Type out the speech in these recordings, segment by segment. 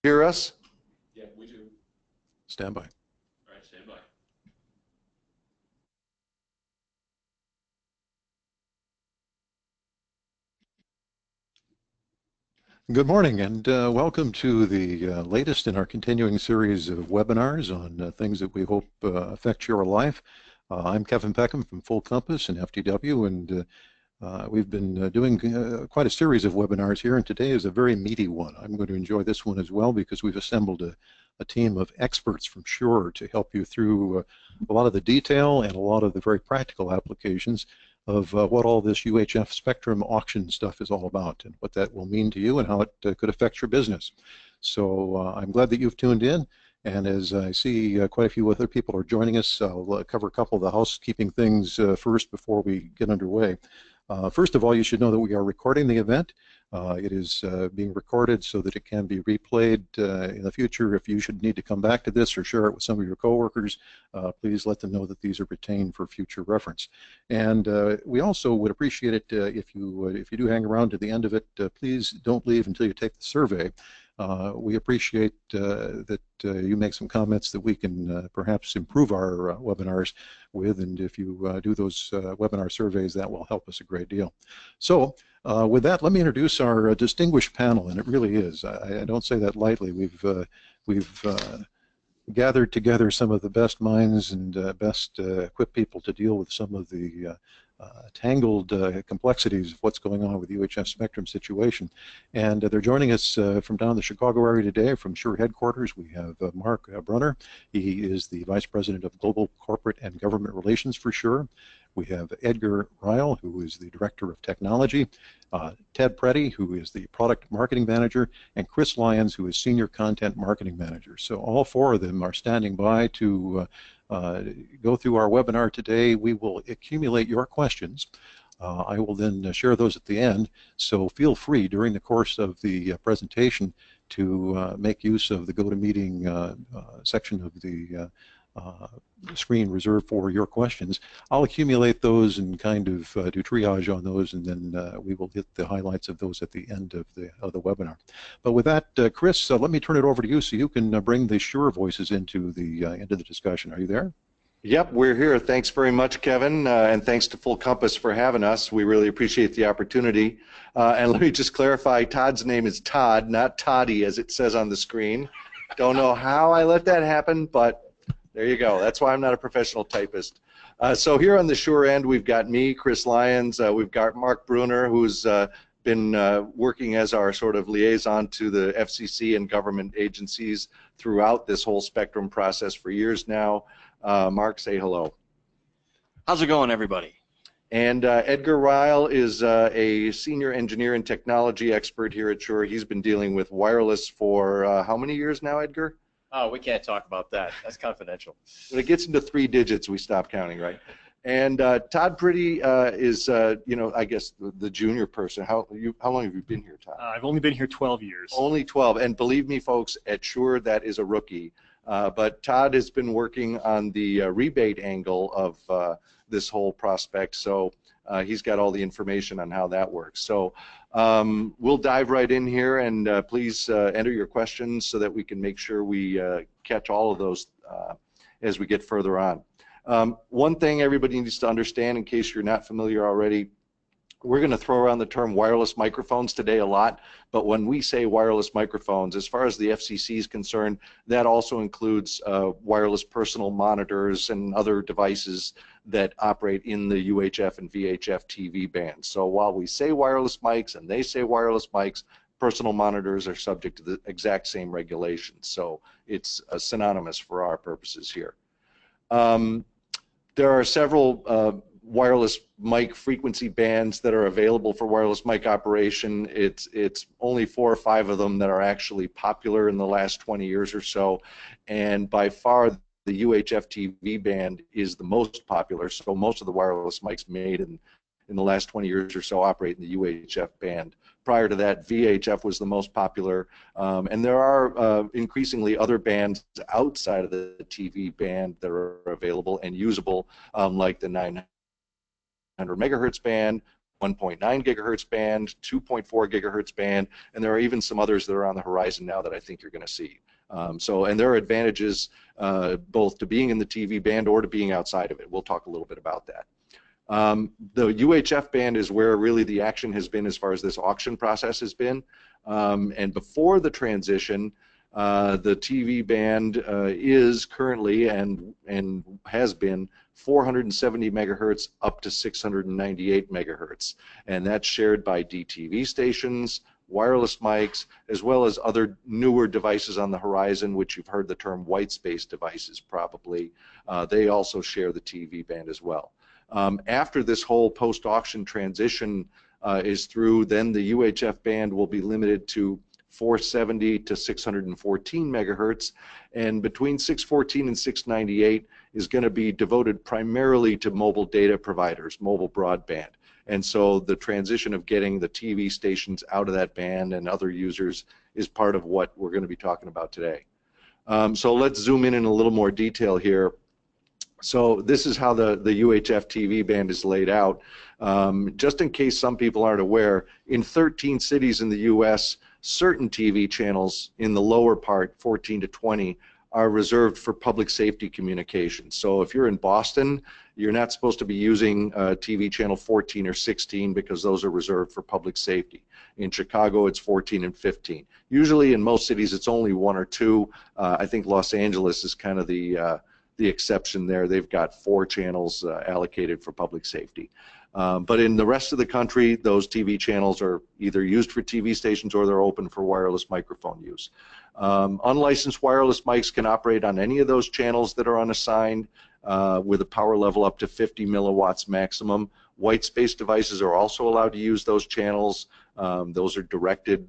hear us? Yeah, we do. Stand by. All right, stand by. Good morning, and welcome to the latest in our continuing series of webinars on things that we hope affect your life. I'm Kevin Peckham from Full Compass and FDW, and we've been doing quite a series of webinars here, and today is a very meaty one. I'm going to enjoy this one as well because we've assembled a team of experts from Shure to help you through a lot of the detail and a lot of the very practical applications of what all this UHF spectrum auction stuff is all about and what that will mean to you and how it could affect your business. So I'm glad that you've tuned in, and as I see quite a few other people are joining us, I'll cover a couple of the housekeeping things first before we get underway. First of all, you should know that we are recording the event. It is being recorded so that it can be replayed in the future. If you should need to come back to this or share it with some of your coworkers, please let them know that these are retained for future reference. And we also would appreciate it if you do hang around to the end of it. Please don't leave until you take the survey. We appreciate that you make some comments that we can perhaps improve our webinars with, and if you do those webinar surveys, that will help us a great deal. So with that, let me introduce our distinguished panel, and it really is. I don't say that lightly. We've gathered together some of the best minds and best equipped people to deal with some of the tangled complexities of what's going on with the UHF spectrum situation. And they're joining us from down the Chicago area today from Shure headquarters. We have Mark Brunner. He is the Vice President of Global Corporate and Government Relations for Shure. We have Edgar Reihl, who is the Director of Technology, Toddy Pretty, who is the Product Marketing Manager, and Chris Lyons, who is Senior Content Marketing Manager. So all four of them are standing by to go through our webinar today. We will accumulate your questions. I will then share those at the end, so feel free during the course of the presentation to make use of the GoToMeeting section of the screen reserved for your questions. I'll accumulate those and kind of do triage on those, and then we will hit the highlights of those at the end of the webinar. But with that, Chris, let me turn it over to you so you can bring the Shure voices into the discussion. Are you there? Yep, we're here. Thanks very much, Kevin, and thanks to Full Compass for having us. We really appreciate the opportunity. And let me just clarify, Todd's name is Todd, not Toddy, as it says on the screen. Don't know how I let that happen, but there you go. That's why I'm not a professional typist. So here on the Shure end, we've got me, Chris Lyons. We've got Mark Brunner, who's been working as our sort of liaison to the FCC and government agencies throughout this whole spectrum process for years now. Mark, say hello. How's it going, everybody? And Edgar Reihl is a senior engineer and technology expert here at Shure. He's been dealing with wireless for how many years now, Edgar? Oh, we can't talk about that. That's confidential. When it gets into 3 digits, we stop counting, right? And Toddy Pretty is, you know, I guess the junior person. How long have you been here, Todd? I've only been here 12 years. Only 12, and believe me, folks, at Shure that is a rookie. But Todd has been working on the rebate angle of this whole prospect, so he's got all the information on how that works. So we'll dive right in here, and please enter your questions so that we can make sure we catch all of those as we get further on. One thing everybody needs to understand, in case you're not familiar already, we're going to throw around the term wireless microphones today a lot, but when we say wireless microphones, as far as the FCC is concerned, that also includes wireless personal monitors and other devices that operate in the UHF and VHF TV bands. So while we say wireless mics and they say wireless mics, personal monitors are subject to the exact same regulations. So it's synonymous for our purposes here. There are several wireless mic frequency bands that are available for wireless mic operation. It's only 4 or 5 of them that are actually popular in the last 20 years or so, and by far the UHF TV band is the most popular. So most of the wireless mics made in the last 20 years or so operate in the UHF band. Prior to that, VHF was the most popular, and there are increasingly other bands outside of the TV band that are available and usable, like the 900 megahertz band, 1.9 gigahertz band, 2.4 gigahertz band, and there are even some others that are on the horizon now that I think you're going to see. And there are advantages both to being in the TV band or to being outside of it. We'll talk a little bit about that. The UHF band is where really the action has been as far as this auction process has been. And before the transition, the TV band is currently and has been 470 megahertz up to 698 megahertz, and that's shared by DTV stations, wireless mics, as well as other newer devices on the horizon, which you've heard the term white space devices probably. They also share the TV band as well. After this whole post-auction transition is through, then the UHF band will be limited to 470 to 614 megahertz, and between 614 and 698 is going to be devoted primarily to mobile data providers, mobile broadband. And so the transition of getting the TV stations out of that band and other users is part of what we're going to be talking about today. So let's zoom in a little more detail here. So this is how the UHF TV band is laid out. Just in case some people aren't aware, in 13 cities in the US, certain TV channels in the lower part, 14 to 20, are reserved for public safety communications. So if you're in Boston, you're not supposed to be using TV channel 14 or 16 because those are reserved for public safety. In Chicago, it's 14 and 15. Usually in most cities, it's only one or two. I think Los Angeles is kind of the exception there. They've got 4 channels allocated for public safety. But in the rest of the country, those TV channels are either used for TV stations or they're open for wireless microphone use. Unlicensed wireless mics can operate on any of those channels that are unassigned with a power level up to 50 milliwatts maximum. White space devices are also allowed to use those channels. Those are directed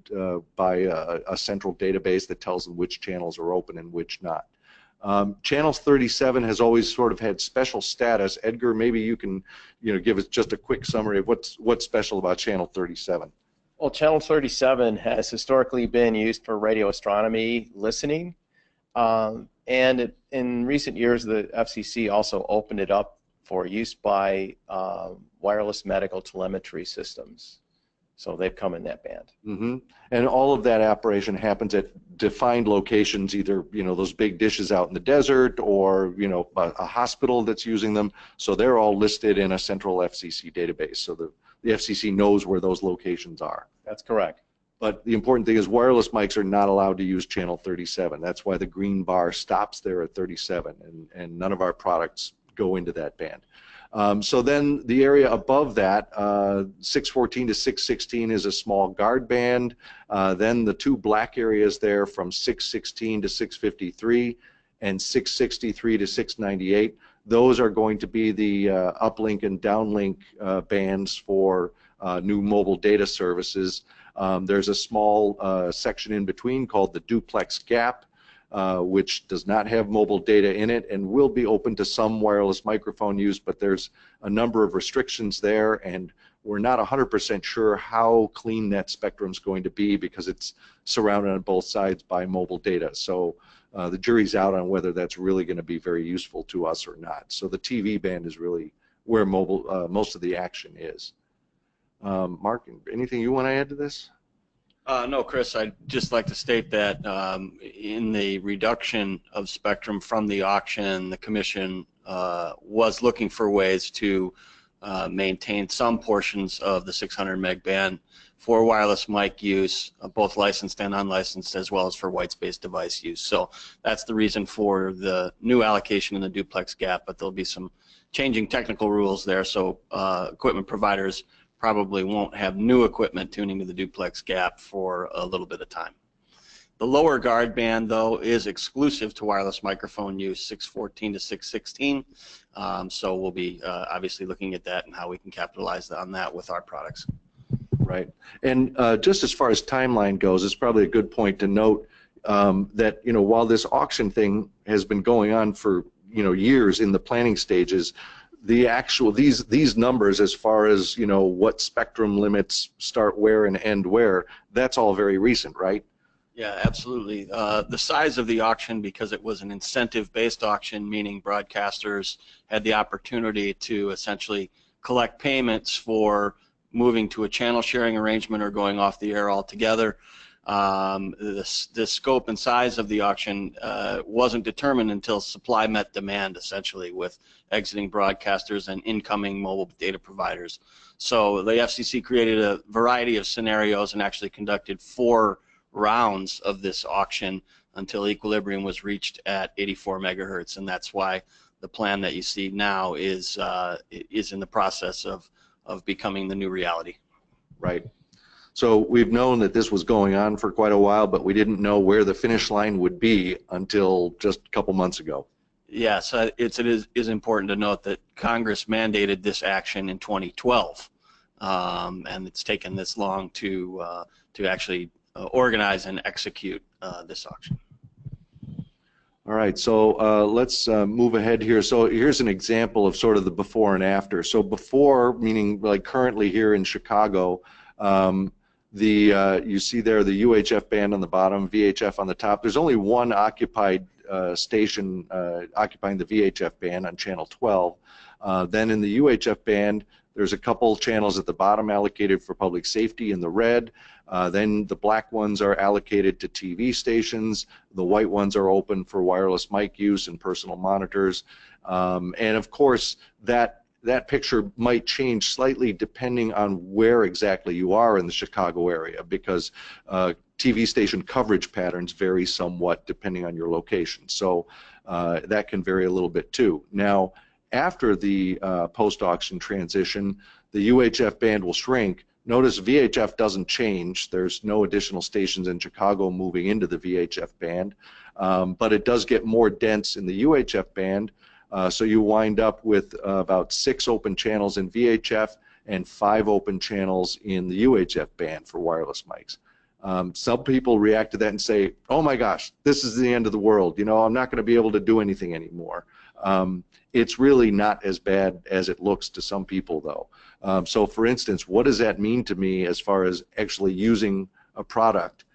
by a central database that tells them which channels are open and which not. Channel 37 has always sort of had special status. Edgar, maybe you can, give us just a quick summary of what's special about Channel 37. Well, Channel 37 has historically been used for radio astronomy listening, and in recent years, the FCC also opened it up for use by wireless medical telemetry systems. So they've come in that band. Mm-hmm. And all of that operation happens at defined locations, either those big dishes out in the desert or a hospital that's using them. So they're all listed in a central FCC database. So the FCC knows where those locations are. That's correct. But the important thing is wireless mics are not allowed to use channel 37. That's why the green bar stops there at 37, and none of our products go into that band. So then the area above that, 614 to 616 is a small guard band. Then the 2 black areas there from 616 to 653 and 663 to 698, those are going to be the uplink and downlink bands for new mobile data services. There's a small section in between called the duplex gap, which does not have mobile data in it and will be open to some wireless microphone use, but there's a number of restrictions there, and we're not 100% sure how clean that spectrum is going to be because it's surrounded on both sides by mobile data. So the jury's out on whether that's really going to be very useful to us or not. So the TV band is really where most of the action is. Mark, anything you want to add to this? No, Chris, I'd just like to state that in the reduction of spectrum from the auction, the Commission was looking for ways to maintain some portions of the 600 meg band for wireless mic use, both licensed and unlicensed, as well as for white space device use. So that's the reason for the new allocation in the duplex gap, but there'll be some changing technical rules there, so equipment providers probably won't have new equipment tuning to the duplex gap for a little bit of time. The lower guard band, though, is exclusive to wireless microphone use, 614 to 616. So we'll be obviously looking at that and how we can capitalize on that with our products. Right. And just as far as timeline goes, it's probably a good point to note that while this auction thing has been going on for years in the planning stages, the actual these numbers as far as what spectrum limits start where and end where, that's all very recent, right? Yeah, absolutely. The size of the auction, because it was an incentive-based auction, meaning broadcasters had the opportunity to essentially collect payments for moving to a channel sharing arrangement or going off the air altogether. The scope and size of the auction wasn't determined until supply met demand, essentially, with exiting broadcasters and incoming mobile data providers. So the FCC created a variety of scenarios and actually conducted 4 rounds of this auction until equilibrium was reached at 84 megahertz, and that's why the plan that you see now is in the process of becoming the new reality. Right. So we've known that this was going on for quite a while, but we didn't know where the finish line would be until just a couple months ago. Yes, it is important to note that Congress mandated this action in 2012, and it's taken this long to actually organize and execute this auction. All right, so let's move ahead here. So here's an example of sort of the before and after. So before, meaning like currently here in Chicago, you see there the UHF band on the bottom, VHF on the top. There's only one occupied station occupying the VHF band on channel 12. Then in the UHF band, there's a couple channels at the bottom allocated for public safety in the red. Then the black ones are allocated to TV stations. The white ones are open for wireless mic use and personal monitors. And of course, that picture might change slightly depending on where exactly you are in the Chicago area, because TV station coverage patterns vary somewhat depending on your location. So that can vary a little bit too. Now, after the post-auction transition, the UHF band will shrink. Notice VHF doesn't change. There's no additional stations in Chicago moving into the VHF band, but it does get more dense in the UHF band. So you wind up with about 6 open channels in VHF and 5 open channels in the UHF band for wireless mics. Some people react to that and say, oh my gosh, this is the end of the world. You know, I'm not going to be able to do anything anymore. It's really not as bad as it looks to some people, though. So for instance, what does that mean to me as far as actually using a product?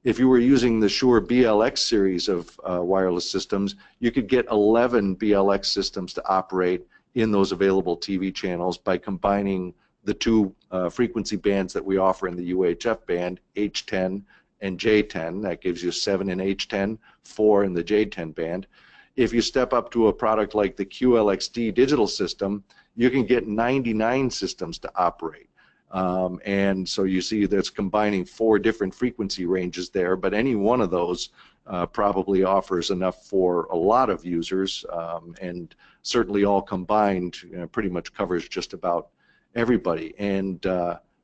If you were using the Shure BLX series of wireless systems, you could get 11 BLX systems to operate in those available TV channels by combining the 2 frequency bands that we offer in the UHF band, H10 and J10. That gives you 7 in H10, 4 in the J10 band. If you step up to a product like the QLXD digital system, you can get 99 systems to operate. And so you see that's combining 4 different frequency ranges there, but any one of those probably offers enough for a lot of users, and certainly all combined pretty much covers just about everybody. And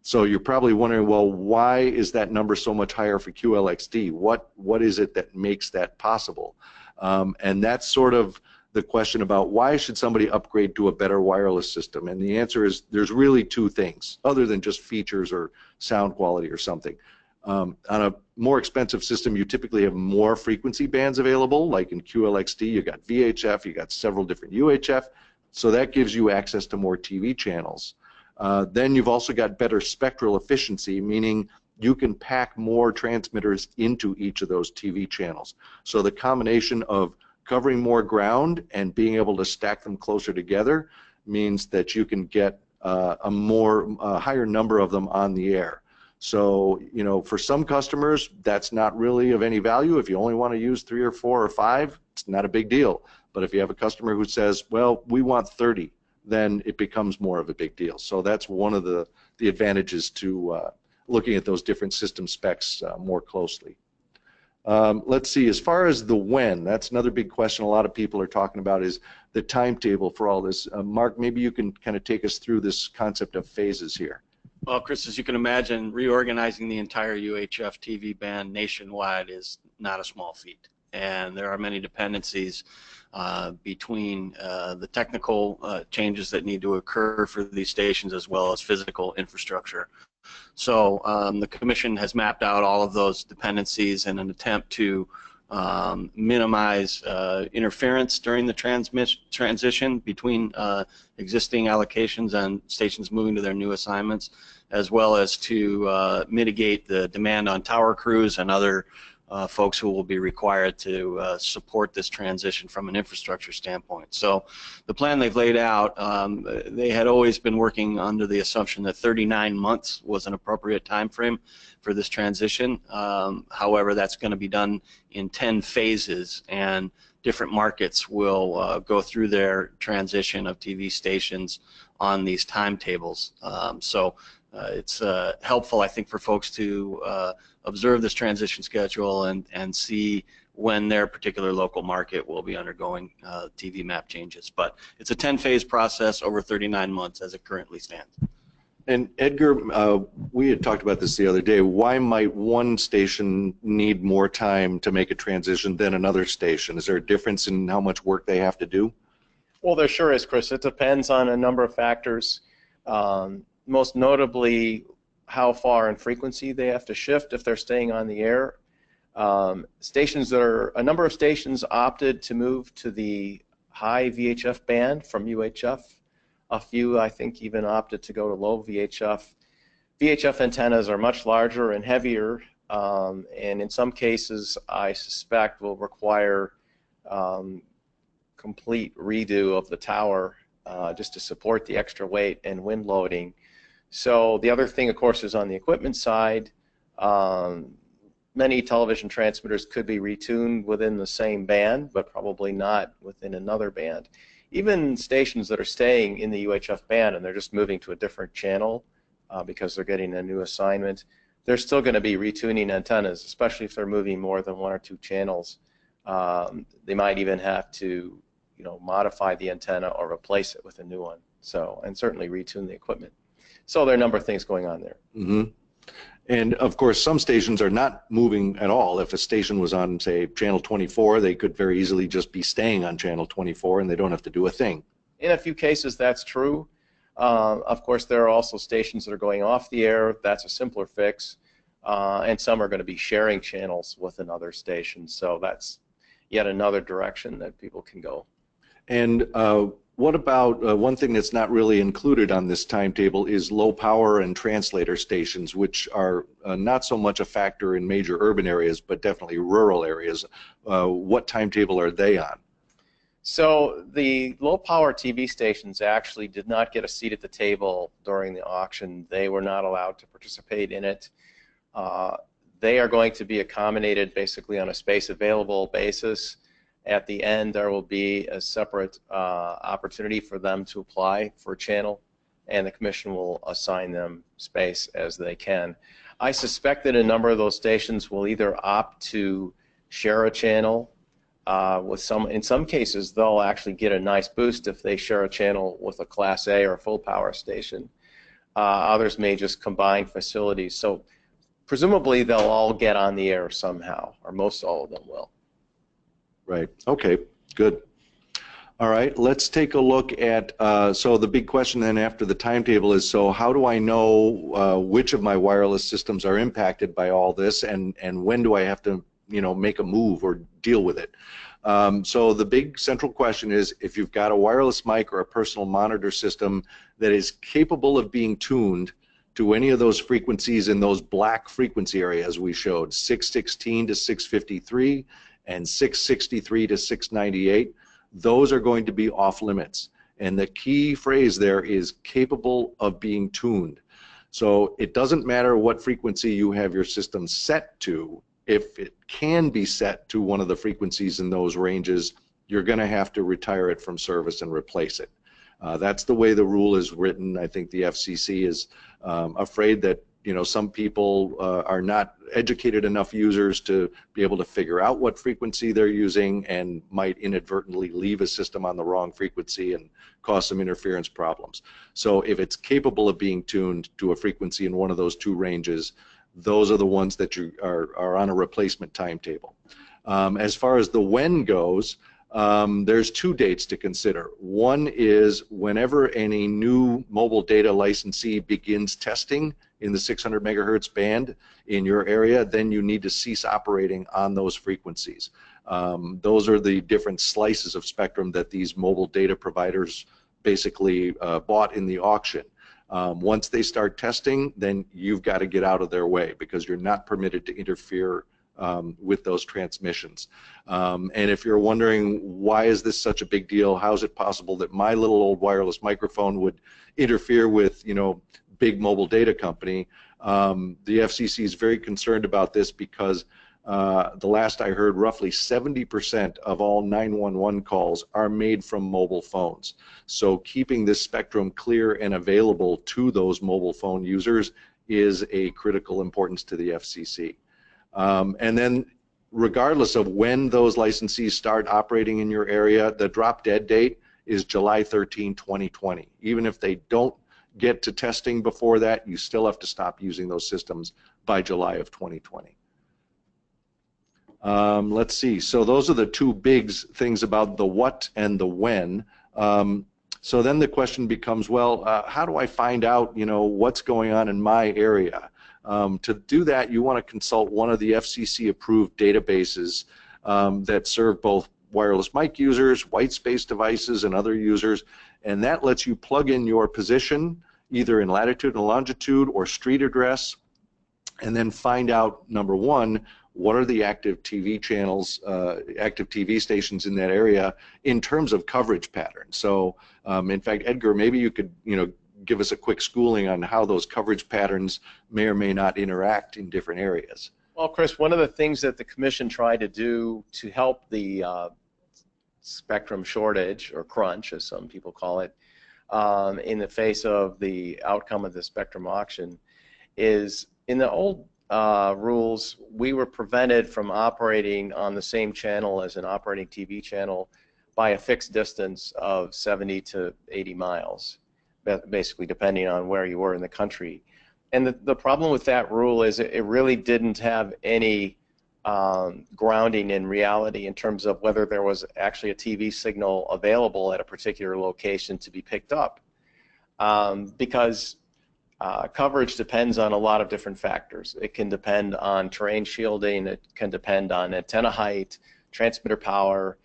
so you're probably wondering, well, why is that number so much higher for QLXD? What is it that makes that possible? And that's sort of the question about why should somebody upgrade to a better wireless system? And the answer is there's really 2 things, other than just features or sound quality or something. On a more expensive system, you typically have more frequency bands available, like in QLXD, you got VHF, you got several different UHF, so that gives you access to more TV channels. Then you've also got better spectral efficiency, meaning you can pack more transmitters into each of those TV channels. So the combination of covering more ground and being able to stack them closer together means that you can get a higher number of them on the air. So, you know, for some customers, that's not really of any value. If you only want to use 3 or 4 or 5, it's not a big deal. But if you have a customer who says, well, we want 30, then it becomes more of a big deal. So that's one of the advantages to looking at those different system specs more closely. Let's see, as far as the when, that's another big question a lot of people are talking about, is the timetable for all this. Mark, maybe you can kind of take us through this concept of phases here. Well, Chris, as you can imagine, reorganizing the entire UHF TV band nationwide is not a small feat. And there are many dependencies between the technical changes that need to occur for these stations as well as physical infrastructure. So the Commission has mapped out all of those dependencies in an attempt to minimize interference during the transition between existing allocations and stations moving to their new assignments, as well as to mitigate the demand on tower crews and other folks who will be required to support this transition from an infrastructure standpoint. So the plan they've laid out, they had always been working under the assumption that 39 months was an appropriate time frame for this transition. However, that's going to be done in 10 phases, and different markets will go through their transition of TV stations on these timetables. So it's helpful, I think, for folks to observe this transition schedule and see when their particular local market will be undergoing TV map changes. But it's a 10-phase process over 39 months as it currently stands. And Edgar, we had talked about this the other day. Why might one station need more time to make a transition than another station? Is there a difference in how much work they have to do? Well, there sure is, Chris. It depends on a number of factors. Most notably, how far in frequency they have to shift if they're staying on the air. A number of stations opted to move to the high VHF band from UHF. A few, I think, even opted to go to low VHF. VHF antennas are much larger and heavier, and in some cases, I suspect will require complete redo of the tower just to support the extra weight and wind loading. So the other thing, of course, is on the equipment side. Many television transmitters could be retuned within the same band, but probably not within another band. Even stations that are staying in the UHF band and they're just moving to a different channel because they're getting a new assignment, they're still going to be retuning antennas, especially if they're moving more than 1 or 2 channels. They might even have to, modify the antenna or replace it with a new one. So, and certainly retune the equipment. So there are a number of things going on there. Mm-hmm. And of course, some stations are not moving at all. If a station was on, say, channel 24, they could very easily just be staying on channel 24 and they don't have to do a thing. In a few cases, that's true. Of course, there are also stations that are going off the air. That's a simpler fix. And some are going to be sharing channels with another station. So that's yet another direction that people can go. And what about one thing that's not really included on this timetable is low power and translator stations, which are not so much a factor in major urban areas, but definitely rural areas. What timetable are they on? So the low power TV stations actually did not get a seat at the table during the auction. They were not allowed to participate in it. They are going to be accommodated basically on a space available basis. At the end, there will be a separate opportunity for them to apply for a channel, and the commission will assign them space as they can. I suspect that a number of those stations will either opt to share a channel in some cases, they'll actually get a nice boost if they share a channel with a Class A or full power station. Others may just combine facilities. So presumably, they'll all get on the air somehow, or most all of them will. Right. Okay. Good. All right. Let's take a look at. So the big question then after the timetable is: so how do I know which of my wireless systems are impacted by all this, and when do I have to make a move or deal with it? So the big central question is: if you've got a wireless mic or a personal monitor system that is capable of being tuned to any of those frequencies in those black frequency areas we showed, 616 to 653. And 663 to 698, those are going to be off limits. And the key phrase there is capable of being tuned. So it doesn't matter what frequency you have your system set to. If it can be set to one of the frequencies in those ranges, you're going to have to retire it from service and replace it. That's the way the rule is written. I think the FCC is afraid that some people are not educated enough users to be able to figure out what frequency they're using and might inadvertently leave a system on the wrong frequency and cause some interference problems. So if it's capable of being tuned to a frequency in one of those 2 ranges, those are the ones that are on a replacement timetable. As far as the when goes, there's 2 dates to consider. One is whenever any new mobile data licensee begins testing in the 600 megahertz band in your area, then you need to cease operating on those frequencies. Those are the different slices of spectrum that these mobile data providers basically bought in the auction. Once they start testing, then you've got to get out of their way because you're not permitted to interfere with those transmissions. And if you're wondering why is this such a big deal, how is it possible that my little old wireless microphone would interfere with, you know, big mobile data company, the FCC is very concerned about this because the last I heard, roughly 70% of all 911 calls are made from mobile phones. So keeping this spectrum clear and available to those mobile phone users is a critical importance to the FCC. And then regardless of when those licensees start operating in your area, the drop dead date is July 13, 2020. Even if they don't get to testing before that, you still have to stop using those systems by July of 2020. Let's see, so those are the two big things about the what and the when. So then the question becomes, well, how do I find out, you know, what's going on in my area? To do that, you want to consult one of the FCC approved databases that serve both wireless mic users, white space devices, and other users, and that lets you plug in your position either in latitude and longitude or street address, and then find out, number one, what are the active TV channels, active TV stations in that area in terms of coverage patterns. So in fact, Edgar, maybe you could, you know, give us a quick schooling on how those coverage patterns may or may not interact in different areas. Well, Chris, one of the things that the Commission tried to do to help the spectrum shortage, or crunch as some people call it, in the face of the outcome of the spectrum auction, is in the old rules, we were prevented from operating on the same channel as an operating TV channel by a fixed distance of 70 to 80 miles, basically depending on where you were in the country. And the problem with that rule is it really didn't have any grounding in reality in terms of whether there was actually a TV signal available at a particular location to be picked up. Because coverage depends on a lot of different factors. It can depend on terrain shielding, it can depend on antenna height, transmitter power,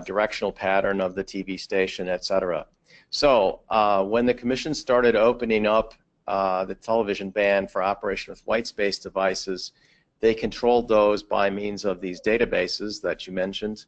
directional pattern of the TV station, etc. So when the Commission started opening up the television band for operation with white space devices, they controlled those by means of these databases that you mentioned,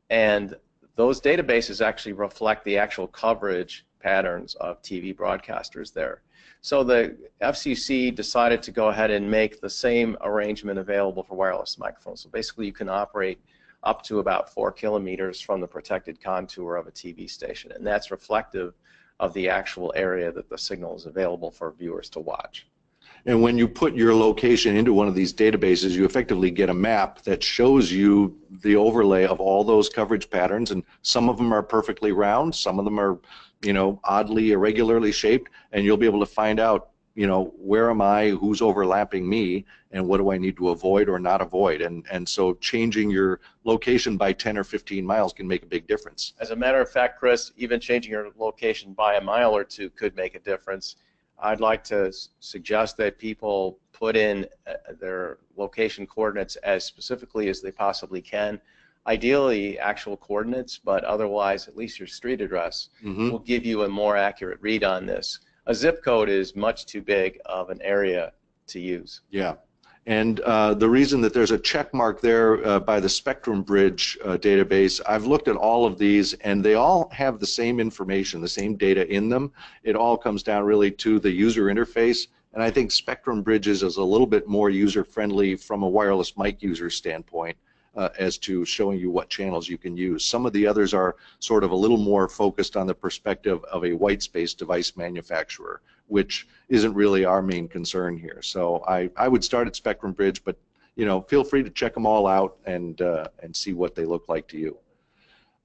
and those databases actually reflect the actual coverage patterns of TV broadcasters there. So the FCC decided to go ahead and make the same arrangement available for wireless microphones. So basically you can operate up to about 4 kilometers from the protected contour of a TV station, and that's reflective of the actual area that the signal is available for viewers to watch. And when you put your location into one of these databases, you effectively get a map that shows you the overlay of all those coverage patterns, and some of them are perfectly round, some of them are, you know, oddly, irregularly shaped, and you'll be able to find out, you know, where am I, who's overlapping me, and what do I need to avoid or not avoid. And so changing your location by 10 or 15 miles can make a big difference. As a matter of fact, Chris, even changing your location by a mile or two could make a difference. I'd like to suggest that people put in their location coordinates as specifically as they possibly can. Ideally, actual coordinates, but otherwise, at least your street address will give you a more accurate read on this. A zip code is much too big of an area to use. Yeah. And the reason that there's a check mark there by the Spectrum Bridge database, I've looked at all of these and they all have the same information, the same data in them. It all comes down really to the user interface, and I think Spectrum Bridges is a little bit more user-friendly from a wireless mic user standpoint as to showing you what channels you can use. Some of the others are sort of a little more focused on the perspective of a white space device manufacturer, which isn't really our main concern here. So I would start at Spectrum Bridge, but you know, feel free to check them all out and see what they look like to you.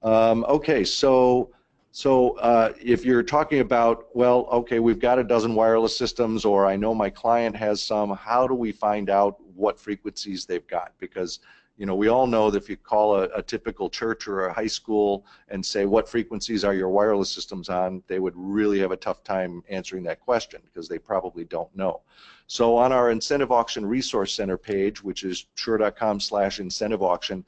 Okay, so if you're talking about, well, okay, we've got a dozen wireless systems, or I know my client has some, how do we find out what frequencies they've got? Because you know, we all know that if you call a typical church or a high school and say, what frequencies are your wireless systems on, they would really have a tough time answering that question because they probably don't know. So on our Incentive Auction Resource Center page, which is shure.com/incentive auction,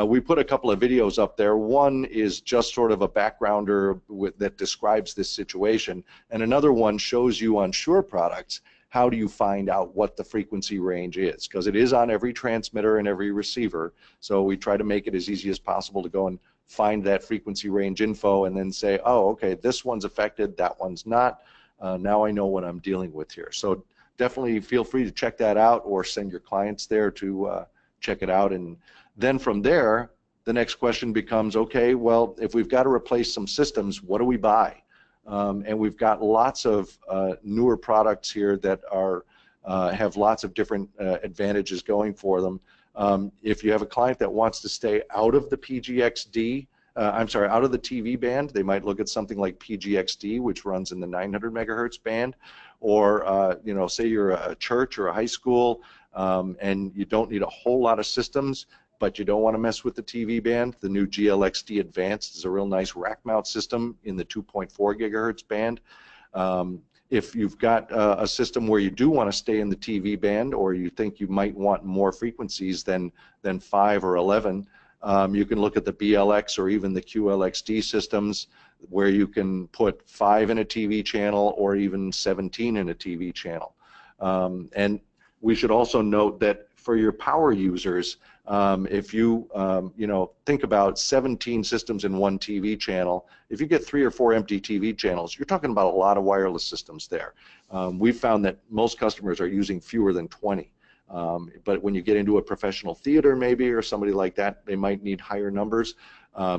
we put a couple of videos up there. One is just sort of a backgrounder that describes this situation, and another one shows you on Shure products how do you find out what the frequency range is? Because it is on every transmitter and every receiver, so we try to make it as easy as possible to go and find that frequency range info and then say, oh, okay, this one's affected, that one's not. Now I know what I'm dealing with here. So definitely feel free to check that out or send your clients there to check it out. And then from there, the next question becomes, okay, well, if we've got to replace some systems, what do we buy? And we've got lots of newer products here that are have lots of different advantages going for them. If you have a client that wants to stay out of the PGX-D, out of the TV band, they might look at something like PGX-D, which runs in the 900 megahertz band, or you know, say you're a church or a high school, and you don't need a whole lot of systems, but you don't want to mess with the TV band. The new GLX-D Advanced is a real nice rack mount system in the 2.4 gigahertz band. If you've got a system where you do want to stay in the TV band, or you think you might want more frequencies than 5 or 11, you can look at the BLX or even the QLX-D systems, where you can put 5 in a TV channel or even 17 in a TV channel. And we should also note that for your power users, if you you know, think about 17 systems in one TV channel, if you get 3 or 4 empty TV channels, you're talking about a lot of wireless systems there. We've found that most customers are using fewer than 20. But when you get into a professional theater maybe, or somebody like that, they might need higher numbers.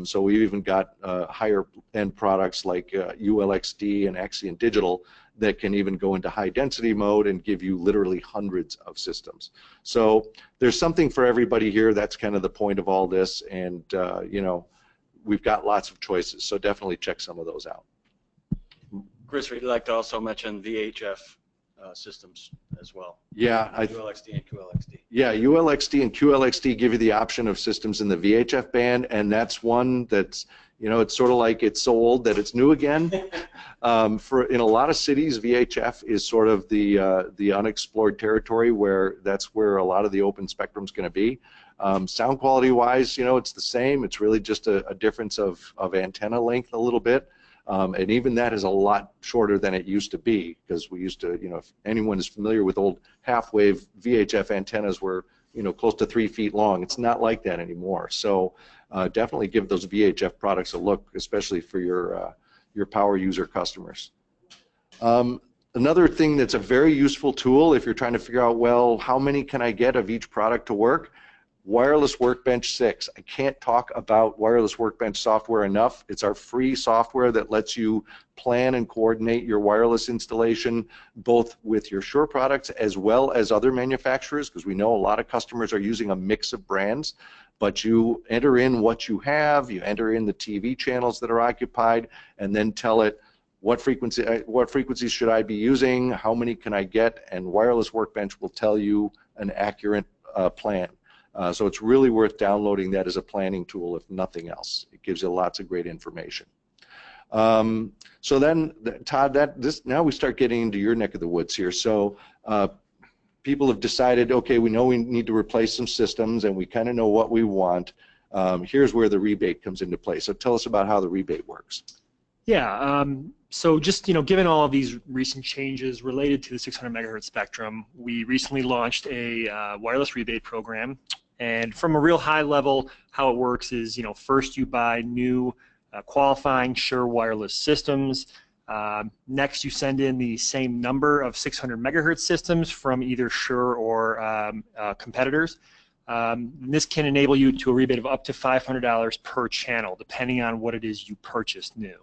So we've even got higher end products like ULXD and Axion Digital that can even go into high density mode and give you literally hundreds of systems. So there's something for everybody here. That's kind of the point of all this, and you know, we've got lots of choices, so definitely check some of those out. Chris, we'd like to also mention VHF systems as well. Yeah, ULXD and QLXD. Yeah, ULXD and QLXD give you the option of systems in the VHF band, and that's one that's, you know, it's sort of like it's so old that it's new again. In a lot of cities, VHF is sort of the unexplored territory, where that's where a lot of the open spectrum is going to be. Sound quality wise, you know, it's the same. It's really just a difference of antenna length a little bit. And even that is a lot shorter than it used to be, because we used to, you know, if anyone is familiar with old half-wave VHF antennas, were, you know, close to 3 feet long. It's not like that anymore. So definitely give those VHF products a look, especially for your power user customers. Another thing that's a very useful tool if you're trying to figure out, well, how many can I get of each product to work? Wireless Workbench 6. I can't talk about Wireless Workbench software enough. It's our free software that lets you plan and coordinate your wireless installation, both with your Shure products as well as other manufacturers, because we know a lot of customers are using a mix of brands. But you enter in what you have, you enter in the TV channels that are occupied, and then tell it what frequencies should I be using, how many can I get, and Wireless Workbench will tell you an accurate plan. So it's really worth downloading that as a planning tool, if nothing else. It gives you lots of great information. So then, Todd, now we start getting into your neck of the woods here. So people have decided, okay, we know we need to replace some systems, and we kind of know what we want. Here's where the rebate comes into play. So tell us about how the rebate works. Yeah, so just, you know, given all of these recent changes related to the 600 megahertz spectrum, we recently launched a wireless rebate program. And from a real high level, how it works is, you know, first you buy new qualifying Shure wireless systems. Next, you send in the same number of 600 megahertz systems from either Shure or competitors. This can enable you to a rebate of up to $500 per channel, depending on what it is you purchased new.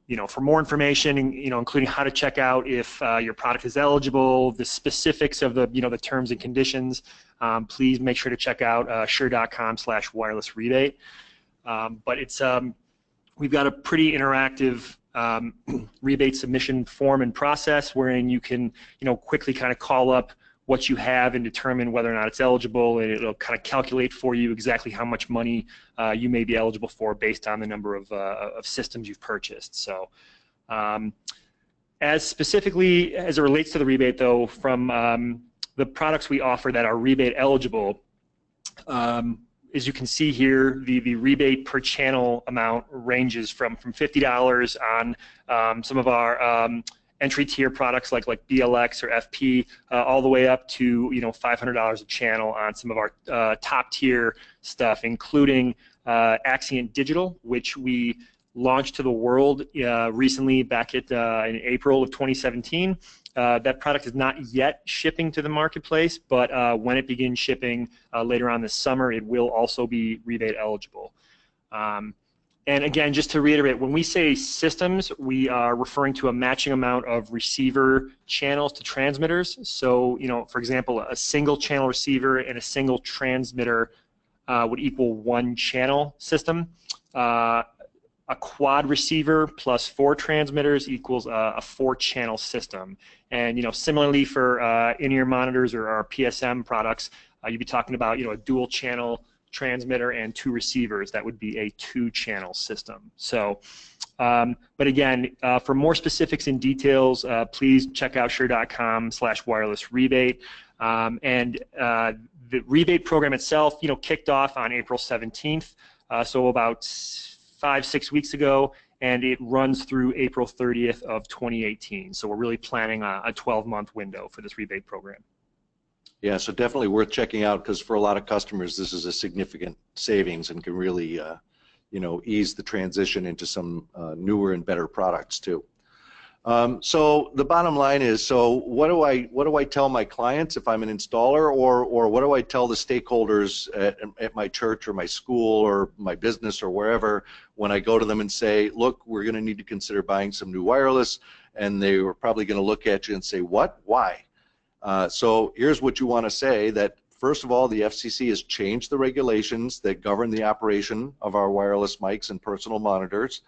You know, for more information, you know, including how to check out if your product is eligible, the specifics of the, you know, the terms and conditions, please make sure to check out shure.com/wireless rebate. But it's we've got a pretty interactive rebate submission form and process, wherein you can, you know, quickly kind of call up what you have and determine whether or not it's eligible, and it'll kind of calculate for you exactly how much money you may be eligible for based on the number of systems you've purchased. So as specifically as it relates to the rebate, though, from the products we offer that are rebate eligible, as you can see here, the rebate per channel amount ranges from $50 on some of our entry tier products like BLX or FP, all the way up to $500 a channel on some of our top tier stuff, including Axient Digital, which we launched to the world recently back in April of 2017. That product is not yet shipping to the marketplace, but when it begins shipping later on this summer, it will also be rebate eligible. And again, just to reiterate, when we say systems, we are referring to a matching amount of receiver channels to transmitters. So, for example, a single channel receiver and a single transmitter would equal one channel system. A quad receiver plus 4 transmitters equals a 4-channel system. And similarly for in-ear monitors or our PSM products, you'd be talking about a dual channel transmitter and 2 receivers. That would be a 2-channel system. So, but again, for more specifics and details, please check out shure.com/wireless rebate. And the rebate program itself, kicked off on April 17th, so about 5-6 weeks ago, and it runs through April 30th of 2018. So we're really planning a 12-month window for this rebate program. Yeah, so definitely worth checking out, because for a lot of customers this is a significant savings and can really ease the transition into some newer and better products too. So the bottom line is, so what do I tell my clients if I'm an installer, or what do I tell the stakeholders at my church or my school or my business or wherever when I go to them and say, look, we're going to need to consider buying some new wireless, and they were probably going to look at you and say, what? Why? So here's what you want to say, that first of all, the FCC has changed the regulations that govern the operation of our wireless mics and personal monitors.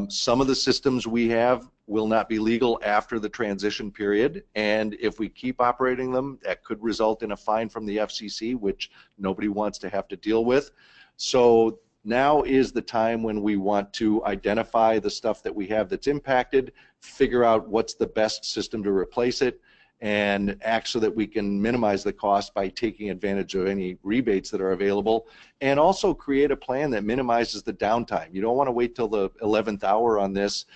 Some of the systems we have will not be legal after the transition period, and if we keep operating them, that could result in a fine from the FCC, which nobody wants to have to deal with. So now is the time when we want to identify the stuff that we have that's impacted, figure out what's the best system to replace it, and act so that we can minimize the cost by taking advantage of any rebates that are available, and also create a plan that minimizes the downtime. You don't want to wait till the 11th hour on this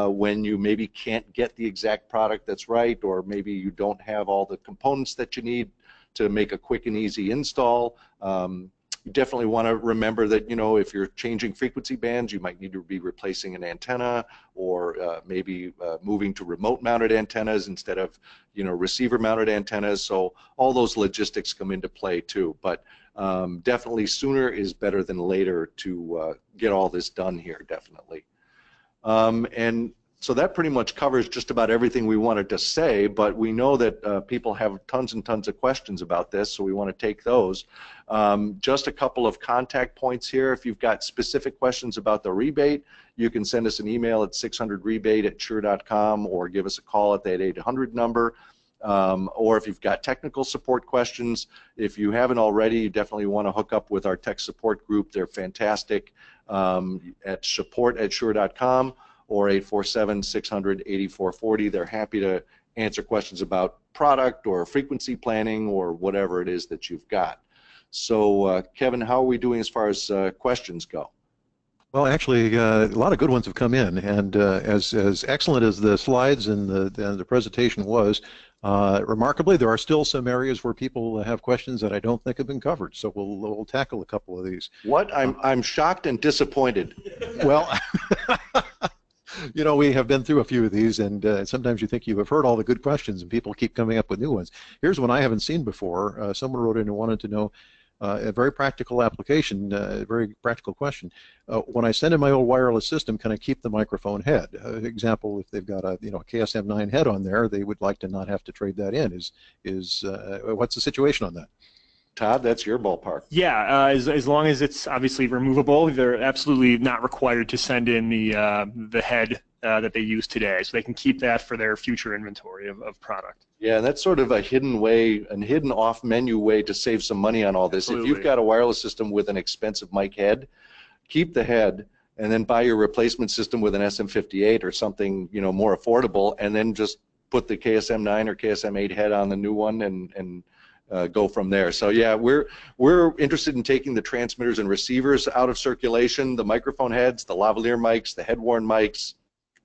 when you maybe can't get the exact product that's right, or maybe you don't have all the components that you need to make a quick and easy install. You definitely want to remember that, if you're changing frequency bands, you might need to be replacing an antenna, or maybe moving to remote mounted antennas instead of, receiver mounted antennas. So all those logistics come into play too. But definitely sooner is better than later to get all this done here, definitely. And so that pretty much covers just about everything we wanted to say, but we know that people have tons and tons of questions about this, so we want to take those. Just a couple of contact points here. If you've got specific questions about the rebate, you can send us an email at 600rebate@shure.com, or give us a call at that 800 number. Or if you've got technical support questions, if you haven't already, you definitely want to hook up with our tech support group. They're fantastic, at support@shure.com. or 847-600-8440. They're happy to answer questions about product or frequency planning or whatever it is that you've got. So, Kevin, how are we doing as far as questions go? Well, actually, a lot of good ones have come in, and as excellent as the slides and the presentation was, remarkably, there are still some areas where people have questions that I don't think have been covered. So we'll tackle a couple of these. What? I'm shocked and disappointed. Well, we have been through a few of these, and sometimes you think you have heard all the good questions, and people keep coming up with new ones. Here's one I haven't seen before. Someone wrote in and wanted to know a very practical application, a very practical question. When I send in my old wireless system, can I keep the microphone head? Example, if they've got a KSM9 head on there, they would like to not have to trade that in. What's the situation on that? Todd, that's your ballpark. Yeah, as long as it's obviously removable, they're absolutely not required to send in the head that they use today, so they can keep that for their future inventory of product. Yeah, that's sort of a hidden way, a hidden off-menu way to save some money on all this. Absolutely. If you've got a wireless system with an expensive mic head, keep the head, and then buy your replacement system with an SM58 or something more affordable, and then just put the KSM9 or KSM8 head on the new one and go from there. So yeah, we're interested in taking the transmitters and receivers out of circulation, the microphone heads, the lavalier mics, the head-worn mics,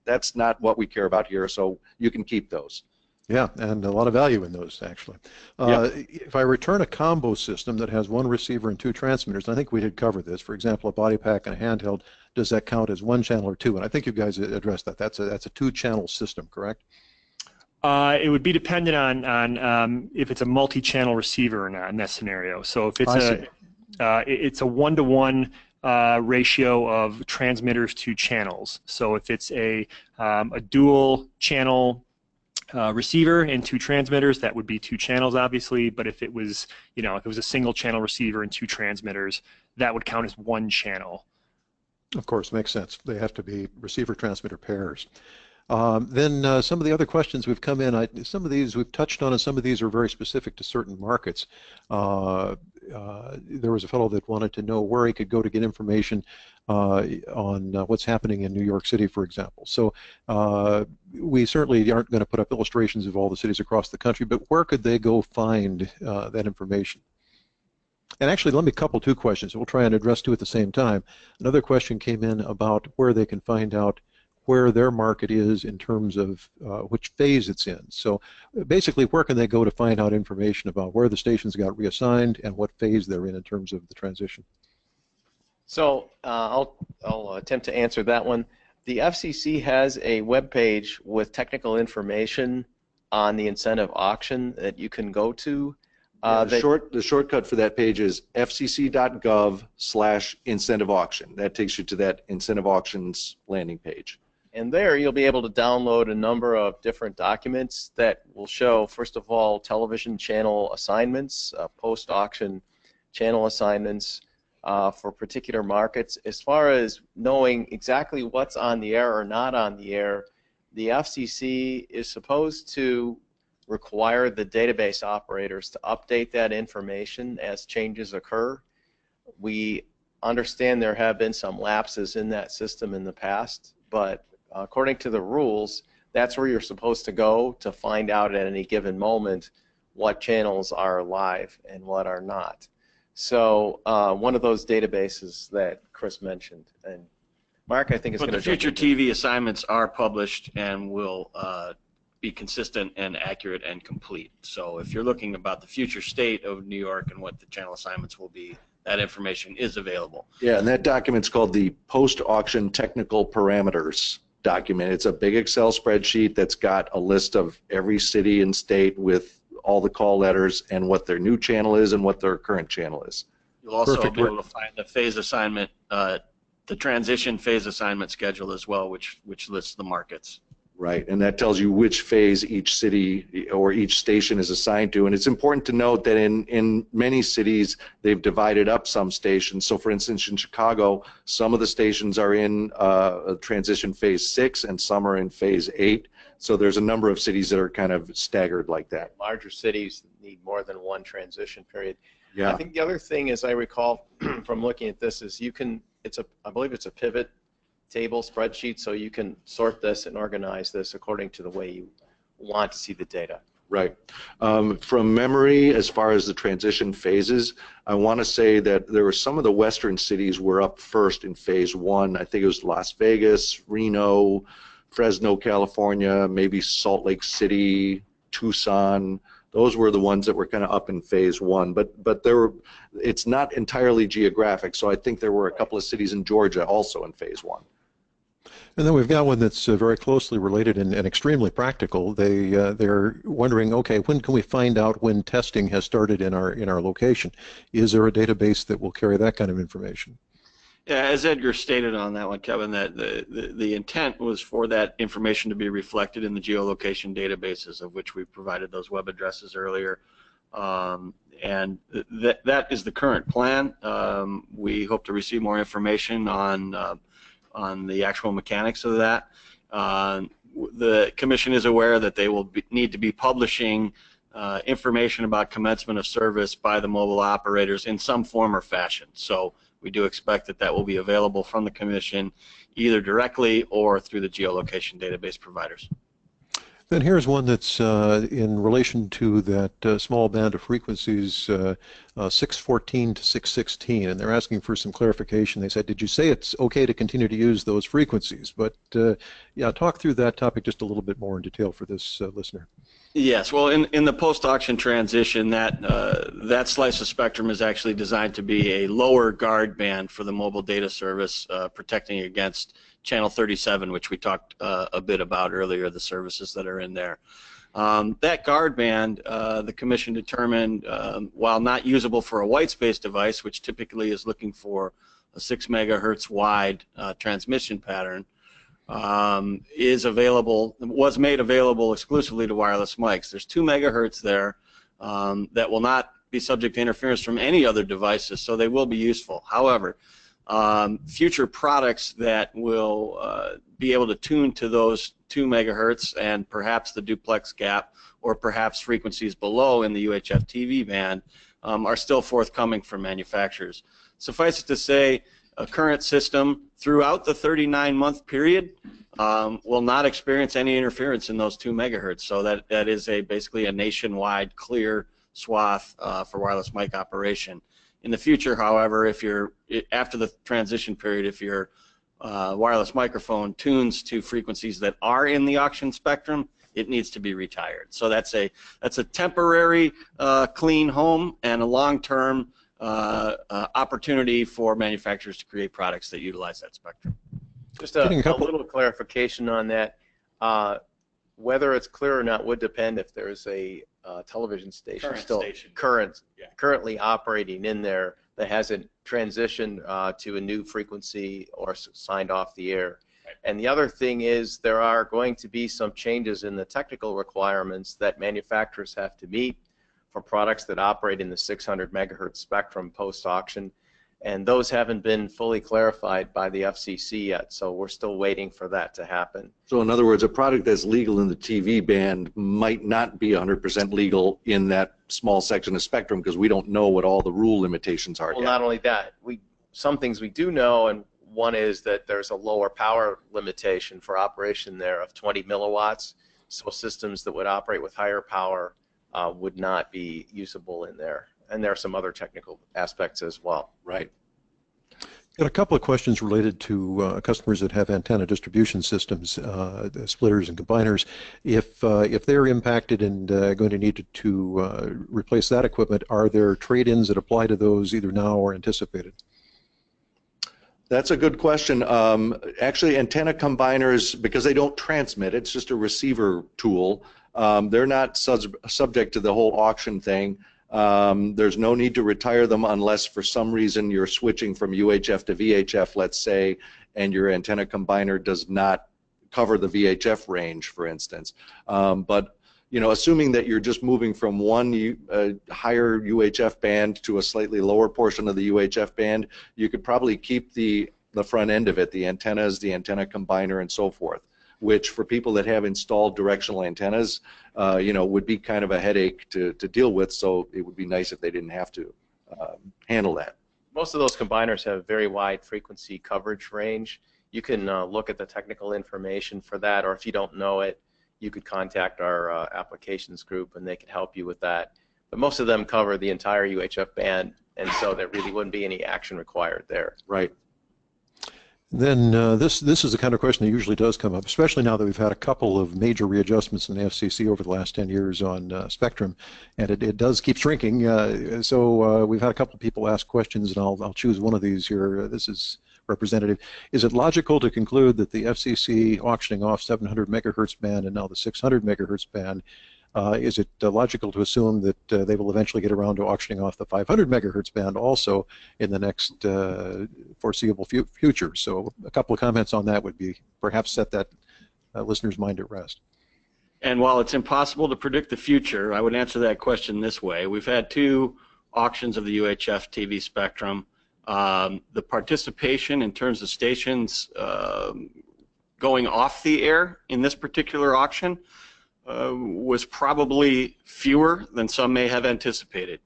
that's not what we care about here, so you can keep those. Yeah, and a lot of value in those, actually. If I return a combo system that has one receiver and two transmitters, I think we did cover this. For example, a body pack and a handheld, does that count as one channel or two? And I think you guys addressed that. That's a two-channel system, correct? It would be dependent on if it's a multi-channel receiver or not in that scenario. So if it's it's a 1-to-1 ratio of transmitters to channels. So if it's a dual channel receiver and two transmitters, that would be two channels, obviously. But if it was, if it was a single channel receiver and two transmitters, that would count as one channel. Of course, makes sense. They have to be receiver-transmitter pairs. Then some of the other questions we've come in, some of these we've touched on, and some of these are very specific to certain markets. There was a fellow that wanted to know where he could go to get information on what's happening in New York City, for example. So we certainly aren't going to put up illustrations of all the cities across the country, but where could they go find that information? And actually, let me couple two questions. We'll try and address two at the same time. Another question came in about where they can find out where their market is in terms of which phase it's in. So basically, where can they go to find out information about where the stations got reassigned and what phase they're in terms of the transition? So I'll attempt to answer that one. The FCC has a web page with technical information on the incentive auction that you can go to. The shortcut for that page is fcc.gov/incentive auction. That takes you to that incentive auctions landing page. And there you'll be able to download a number of different documents that will show, first of all, television channel assignments, post-auction channel assignments for particular markets. As far as knowing exactly what's on the air or not on the air, the FCC is supposed to require the database operators to update that information as changes occur. We understand there have been some lapses in that system in the past, but according to the rules, that's where you're supposed to go to find out at any given moment what channels are live and what are not. So one of those databases that Chris mentioned, and Mark, I think is going to. But the future TV assignments are published and will be consistent and accurate and complete. So if you're looking about the future state of New York and what the channel assignments will be, that information is available. Yeah, and that document's called the Post-Auction Technical Parameters document. It's a big Excel spreadsheet that's got a list of every city and state with all the call letters and what their new channel is and what their current channel is. You'll also be able to find the phase assignment, the transition phase assignment schedule as well, which lists the markets. Right, and that tells you which phase each city or each station is assigned to. And it's important to note that in many cities, they've divided up some stations. So for instance, in Chicago, some of the stations are in transition phase 6 and some are in phase 8. So there's a number of cities that are kind of staggered like that. Larger cities need more than one transition period. Yeah. I think the other thing, as I recall from looking at this, is you can, I believe it's a pivot table spreadsheet, so you can sort this and organize this according to the way you want to see the data. Right. From memory, as far as the transition phases, I want to say that there were some of the western cities were up first in phase 1. I think it was Las Vegas, Reno, Fresno, California, maybe Salt Lake City, Tucson. Those were the ones that were kind of up in phase 1, but it's not entirely geographic. So I think there were a couple of cities in Georgia also in phase 1. And then we've got one that's very closely related and extremely practical. They're wondering, okay, when can we find out when testing has started in our location? Is there a database that will carry that kind of information? Yeah, as Edgar stated on that one, Kevin, that the intent was for that information to be reflected in the geolocation databases, of which we provided those web addresses earlier. And that is the current plan. We hope to receive more information on the actual mechanics of that. The Commission is aware that they will need to be publishing information about commencement of service by the mobile operators in some form or fashion. So we do expect that will be available from the Commission either directly or through the geolocation database providers. Then here's one that's in relation to that small band of frequencies, 614 to 616, and they're asking for some clarification. They said, did you say it's okay to continue to use those frequencies? But yeah, talk through that topic just a little bit more in detail for this listener. Yes, well, in the post-auction transition, that slice of spectrum is actually designed to be a lower guard band for the mobile data service, protecting against channel 37, which we talked a bit about earlier, the services that are in there. That guard band, the Commission determined, while not usable for a white space device, which typically is looking for a 6 megahertz wide transmission pattern, was made available exclusively to wireless mics. There's 2 megahertz there that will not be subject to interference from any other devices, so they will be useful. However, future products that will be able to tune to those 2 megahertz and perhaps the duplex gap or perhaps frequencies below in the UHF TV band are still forthcoming from manufacturers. Suffice it to say, a current system throughout the 39-month period will not experience any interference in those 2 megahertz. So that is basically a nationwide clear swath for wireless mic operation. In the future, however, after the transition period, if your wireless microphone tunes to frequencies that are in the auction spectrum, it needs to be retired. So that's a temporary clean home and a long-term opportunity for manufacturers to create products that utilize that spectrum. Just a little clarification on that. Whether it's clear or not would depend if there's a television station currently operating in there that hasn't transitioned to a new frequency or signed off the air. Right. And the other thing is there are going to be some changes in the technical requirements that manufacturers have to meet for products that operate in the 600 megahertz spectrum post-auction, and those haven't been fully clarified by the FCC yet, so we're still waiting for that to happen. So in other words, a product that's legal in the TV band might not be 100% legal in that small section of spectrum because we don't know what all the rule limitations are Well, yet. not only that, some things we do know, and one is that there's a lower power limitation for operation there of 20 milliwatts, so systems that would operate with higher power would not be usable in there. And there are some other technical aspects as well. Right. Got a couple of questions related to customers that have antenna distribution systems, splitters and combiners. If they're impacted and going to need to replace that equipment, are there trade-ins that apply to those either now or anticipated? That's a good question. Actually, antenna combiners, because they don't transmit, it's just a receiver tool. They're not subject to the whole auction thing. There's no need to retire them unless for some reason you're switching from UHF to VHF, let's say, and your antenna combiner does not cover the VHF range, for instance. But assuming that you're just moving from one higher UHF band to a slightly lower portion of the UHF band, you could probably keep the front end of it, the antennas, the antenna combiner, and so forth, which for people that have installed directional antennas, would be kind of a headache to deal with, so it would be nice if they didn't have to handle that. Most of those combiners have very wide frequency coverage range. You can look at the technical information for that, or if you don't know it, you could contact our applications group and they can help you with that. But most of them cover the entire UHF band, and so there really wouldn't be any action required there. Right. Then this is the kind of question that usually does come up, especially now that we've had a couple of major readjustments in the FCC over the last 10 years on spectrum, and it does keep shrinking. So we've had a couple of people ask questions, and I'll choose one of these here. This is representative. Is it logical to conclude that the FCC auctioning off 700 megahertz band and now the 600 megahertz band, is it logical to assume that they will eventually get around to auctioning off the 500 megahertz band also in the next foreseeable future? So a couple of comments on that would be perhaps set that listener's mind at rest. And while it's impossible to predict the future, I would answer that question this way. We've had 2 auctions of the UHF TV spectrum. The participation in terms of stations going off the air in this particular auction was probably fewer than some may have anticipated.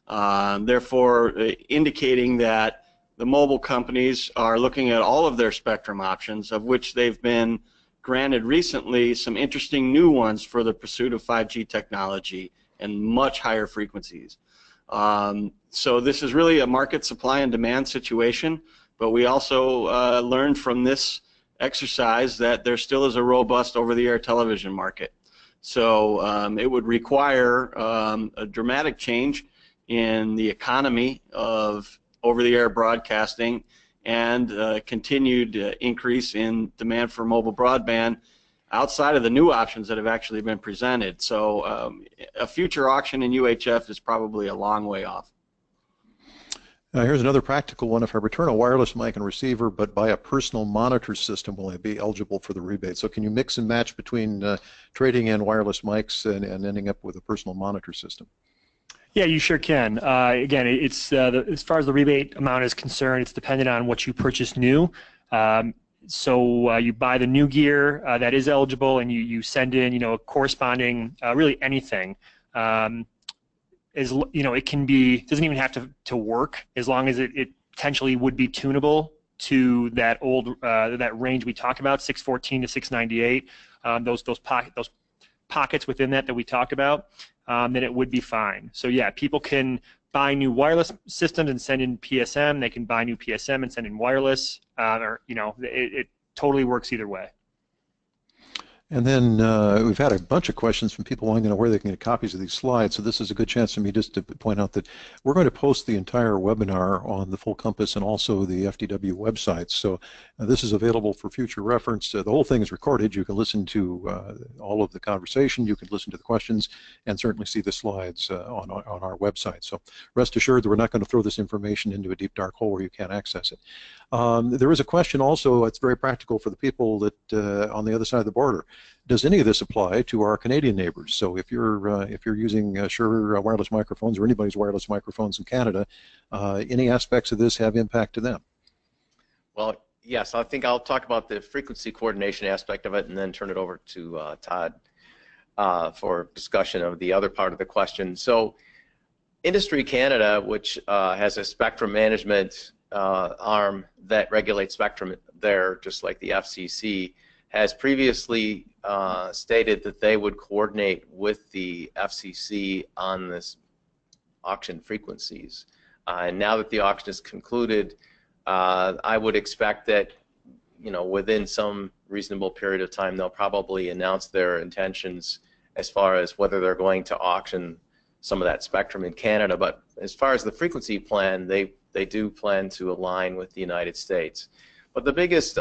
Therefore, indicating that the mobile companies are looking at all of their spectrum options, of which they've been granted recently some interesting new ones for the pursuit of 5G technology and much higher frequencies. So this is really a market supply and demand situation, but we also learned from this exercise that there still is a robust over-the-air television market. So it would require a dramatic change in the economy of over-the-air broadcasting and continued increase in demand for mobile broadband outside of the new options that have actually been presented. So a future auction in UHF is probably a long way off. Here's another practical one. If I return a wireless mic and receiver but buy a personal monitor system, will I be eligible for the rebate? So can you mix and match between trading in wireless mics and ending up with a personal monitor system? Yeah, you sure can. Again, it's as far as the rebate amount is concerned, it's dependent on what you purchase new. So you buy the new gear that is eligible, and you send in, corresponding really anything. It can be, doesn't even have to work, as long as it potentially would be tunable to that old that range we talked about, 614 to 698. Those pockets within that we talked about. Then it would be fine. So yeah, people can buy new wireless systems and send in PSM. They can buy new PSM and send in wireless. It totally works either way. And then we've had a bunch of questions from people wanting to know where they can get copies of these slides. So this is a good chance for me just to point out that we're going to post the entire webinar on the Full Compass and also the FDW website. So this is available for future reference. The whole thing is recorded. You can listen to all of the conversation. You can listen to the questions and certainly see the slides on our website. So rest assured that we're not going to throw this information into a deep dark hole where you can't access it. There is a question also, it's very practical for the people that on the other side of the border. Does any of this apply to our Canadian neighbors? So if you're using Shure wireless microphones or anybody's wireless microphones in Canada, any aspects of this have impact to them? Well, yes, I think I'll talk about the frequency coordination aspect of it and then turn it over to Todd for discussion of the other part of the question. So Industry Canada, which has a spectrum management arm that regulates spectrum there, just like the FCC, has previously stated that they would coordinate with the FCC on this auction frequencies. And now that the auction is concluded, I would expect that within some reasonable period of time they'll probably announce their intentions as far as whether they're going to auction some of that spectrum in Canada. But as far as the frequency plan, they do plan to align with the United States. But the biggest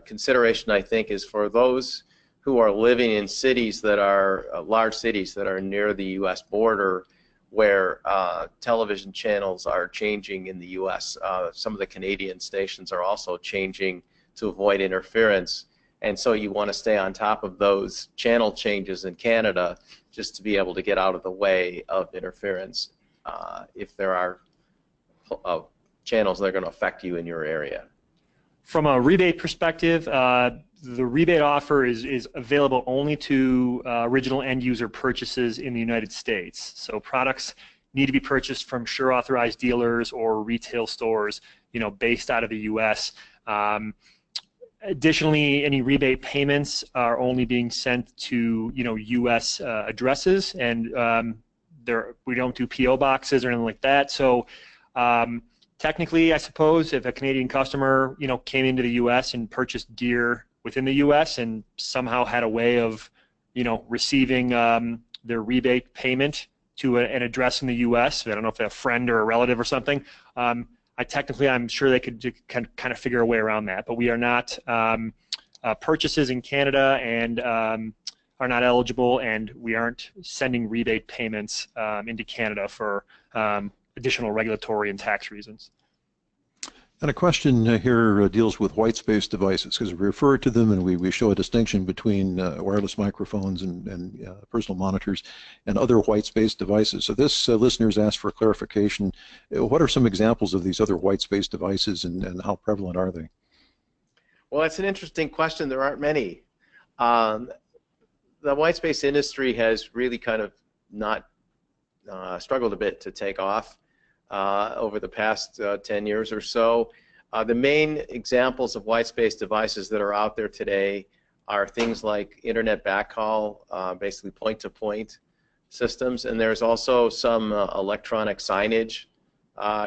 consideration, I think, is for those who are living in cities that are large cities that are near the U.S. border, where television channels are changing in the U.S. Some of the Canadian stations are also changing to avoid interference, and so you want to stay on top of those channel changes in Canada just to be able to get out of the way of interference if there are channels that are going to affect you in your area. From a rebate perspective, the rebate offer is available only to original end user purchases in the United States. So products need to be purchased from Shure authorized dealers or retail stores, based out of the U.S. Additionally, any rebate payments are only being sent to U.S. addresses, and we don't do PO boxes or anything like that. So technically, I suppose if a Canadian customer came into the U.S. and purchased gear within the U.S. and somehow had a way of receiving their rebate payment to an address in the U.S., I don't know if they're a friend or a relative or something, I'm sure they could kind of figure a way around that. But we are not purchases in Canada and are not eligible, and we aren't sending rebate payments into Canada for additional regulatory and tax reasons. And a question here deals with white space devices, because we refer to them and we show a distinction between wireless microphones and personal monitors and other white space devices. So this listener's asked for clarification. What are some examples of these other white space devices, and how prevalent are they? Well, that's an interesting question. There aren't many. The white space industry has really kind of not struggled a bit to take off over the past 10 years or so. The main examples of white space devices that are out there today are things like internet backhaul, basically point-to-point systems, and there's also some electronic signage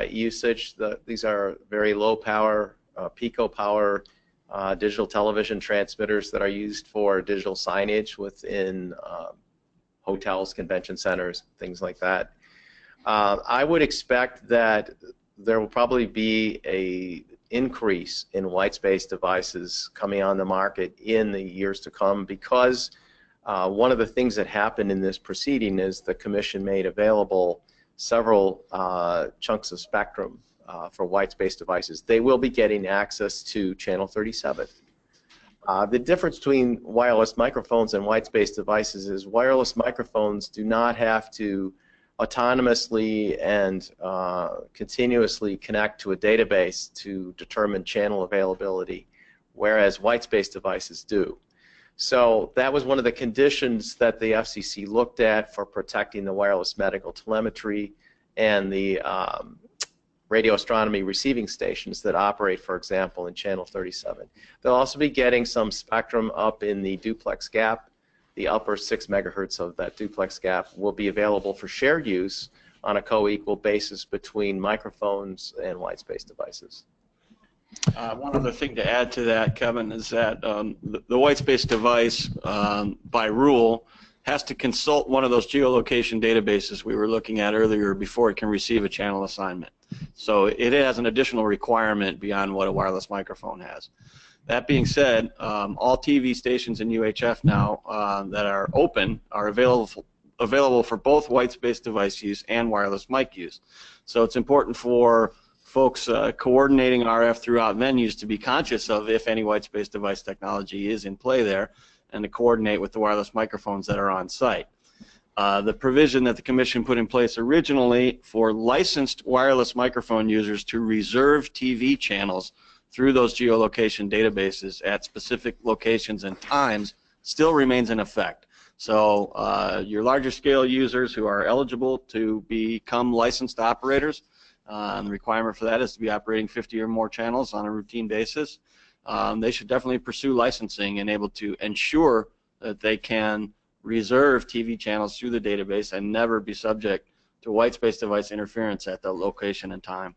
usage. These are very low power, pico power digital television transmitters that are used for digital signage within hotels, convention centers, things like that. I would expect that there will probably be a increase in white space devices coming on the market in the years to come, because one of the things that happened in this proceeding is the Commission made available several chunks of spectrum for white space devices. They will be getting access to channel 37. The difference between wireless microphones and white space devices is wireless microphones do not have to autonomously and continuously connect to a database to determine channel availability, whereas white space devices do. So that was one of the conditions that the FCC looked at for protecting the wireless medical telemetry and the radio astronomy receiving stations that operate, for example, in channel 37. They'll also be getting some spectrum up in the duplex gap. The upper 6 megahertz of that duplex gap will be available for shared use on a co-equal basis between microphones and white space devices. One other thing to add to that, Kevin, is that the white space device, by rule, has to consult one of those geolocation databases we were looking at earlier before it can receive a channel assignment. So it has an additional requirement beyond what a wireless microphone has. That being said, all TV stations in UHF now that are open are available for both white space device use and wireless mic use. So it's important for folks coordinating RF throughout venues to be conscious of if any white space device technology is in play there, and to coordinate with the wireless microphones that are on site. The provision that the Commission put in place originally for licensed wireless microphone users to reserve TV channels through those geolocation databases at specific locations and times still remains in effect. So your larger scale users who are eligible to become licensed operators, and the requirement for that is to be operating 50 or more channels on a routine basis. They should definitely pursue licensing and able to ensure that they can reserve TV channels through the database and never be subject to white space device interference at the location and time.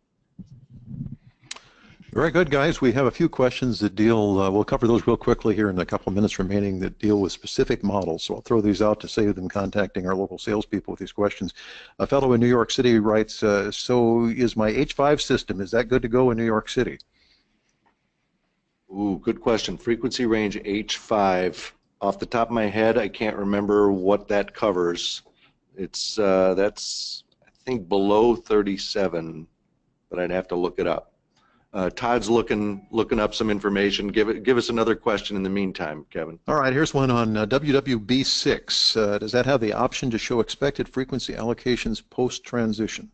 Very good, guys. We have a few questions that deal, we'll cover those real quickly here in a couple of minutes remaining, that deal with specific models. So I'll throw these out to save them contacting our local salespeople with these questions. A fellow in New York City writes, so is my H5 system, is that good to go in New York City? Ooh, good question. Frequency range H5. Off the top of my head, I can't remember what that covers. It's that's, I think, below 37, but I'd have to look it up. Todd's looking up some information. Give us another question in the meantime, Kevin. All right, here's one on WWBS. Does that have the option to show expected frequency allocations post-transition?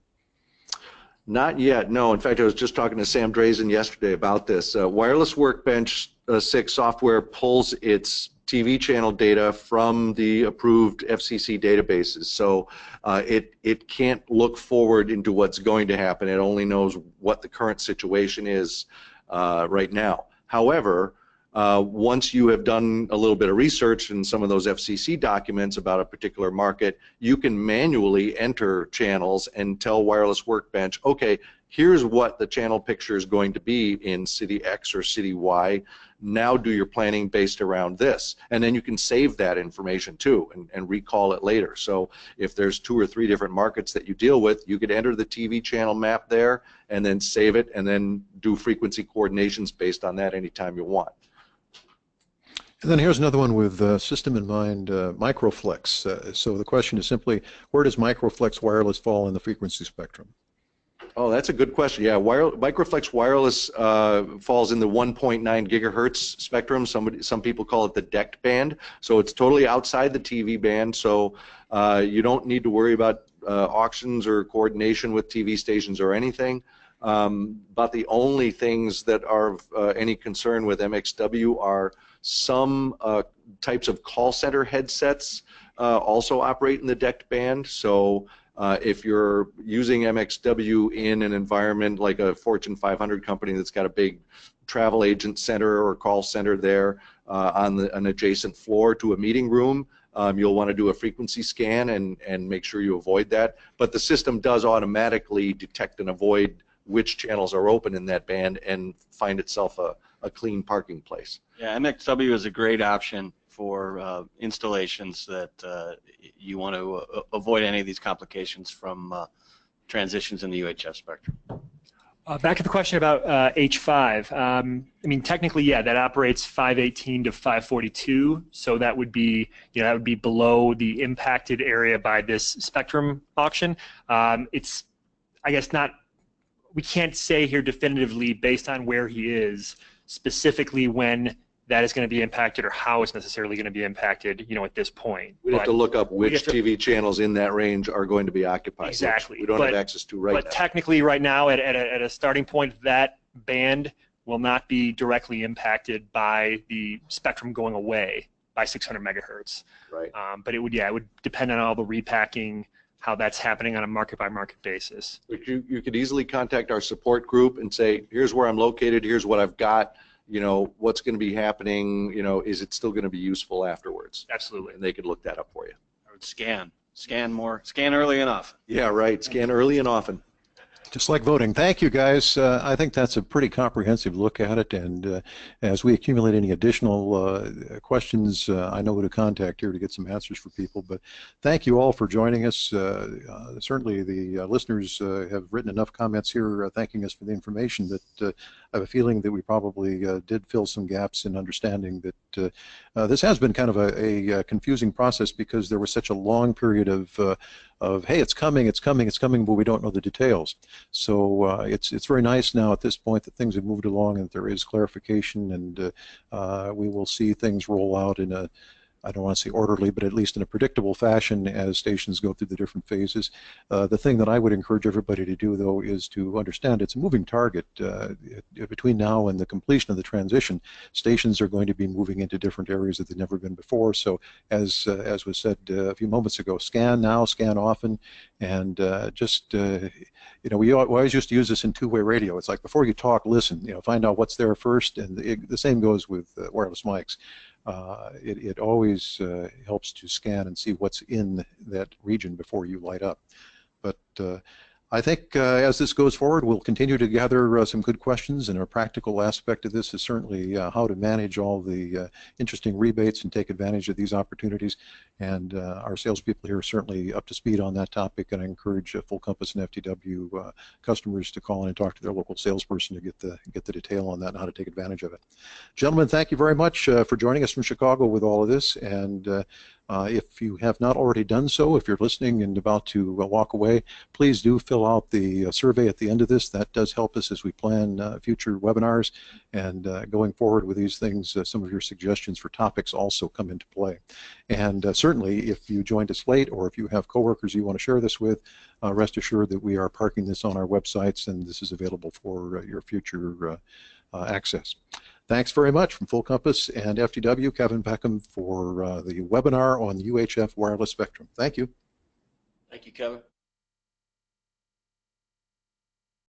Not yet, no. In fact, I was just talking to Sam Drazen yesterday about this. Wireless Workbench 6 software pulls its TV channel data from the approved FCC databases, so it can't look forward into what's going to happen. It only knows what the current situation is right now. However, once you have done a little bit of research in some of those FCC documents about a particular market, you can manually enter channels and tell Wireless Workbench, okay, here's what the channel picture is going to be in city X or city Y. Now do your planning based around this. And then you can save that information too and recall it later. So if there's 2 or 3 different markets that you deal with, you could enter the TV channel map there and then save it and then do frequency coordinations based on that anytime you want. And then here's another one with system in mind, Microflex. So the question is simply, where does Microflex wireless fall in the frequency spectrum? Oh, that's a good question. Yeah, Microflex wireless falls in the 1.9 gigahertz spectrum. Some people call it the decked band. So it's totally outside the TV band. So you don't need to worry about auctions or coordination with TV stations or anything. But the only things that are of any concern with MXW are some types of call center headsets also operate in the decked band. So if you're using MXW in an environment like a Fortune 500 company that's got a big travel agent center or call center there, on an adjacent floor to a meeting room, you'll want to do a frequency scan and make sure you avoid that. But the system does automatically detect and avoid which channels are open in that band and find itself a clean parking place. Yeah, MXW is a great option for installations that you want to avoid any of these complications from transitions in the UHF spectrum. Back to the question about H5. I mean, technically, yeah, that operates 518 to 542, so that would be, that would be below the impacted area by this spectrum auction. It's, I guess, not. We can't say here definitively based on where he is specifically when that is going to be impacted or how it's necessarily going to be impacted, at this point. We'd have to look up which TV channels in that range are going to be occupied. Exactly. We don't have access to right now. But technically right now at a starting point, that band will not be directly impacted by the spectrum going away by 600 megahertz. Right. But it would depend on all the repacking, how that's happening on a market-by-market basis. But you could easily contact our support group and say, here's where I'm located, here's what I've got, what's going to be happening, is it still going to be useful afterwards? Absolutely. And they could look that up for you. I would scan more, scan early and often. Yeah, right, scan early and often. Just like voting. Thank you, guys. I think that's a pretty comprehensive look at it, and as we accumulate any additional questions, I know who to contact here to get some answers for people. But thank you all for joining us. Certainly the listeners have written enough comments here thanking us for the information that I have a feeling that we probably did fill some gaps in understanding that this has been kind of a confusing process because there was such a long period of hey, it's coming, but we don't know the details. So it's very nice now at this point that things have moved along and there is clarification, and we will see things roll out in a, I don't want to say orderly, but at least in a predictable fashion as stations go through the different phases. The thing that I would encourage everybody to do, though, is to understand it's a moving target. Between now and the completion of the transition, stations are going to be moving into different areas that they've never been before. So as was said a few moments ago, scan now, scan often, and we always used to use this in two-way radio. It's like before you talk, listen, find out what's there first, and the same goes with wireless mics. It always helps to scan and see what's in that region before you light up. But I think as this goes forward, we'll continue to gather some good questions, and a practical aspect of this is certainly how to manage all the interesting rebates and take advantage of these opportunities. And our salespeople here are certainly up to speed on that topic, and I encourage Full Compass and FDW customers to call in and talk to their local salesperson to get the detail on that and how to take advantage of it. Gentlemen, thank you very much for joining us from Chicago with all of this, and if you have not already done so, if you're listening and about to walk away, please do fill out the survey at the end of this. That does help us as we plan future webinars, and going forward with these things, some of your suggestions for topics also come into play. And certainly, if you joined us late, or if you have coworkers you want to share this with, rest assured that we are parking this on our websites, and this is available for your future access. Thanks very much from Full Compass and FDW, Kevin Peckham, for the webinar on UHF wireless spectrum. Thank you. Thank you, Kevin.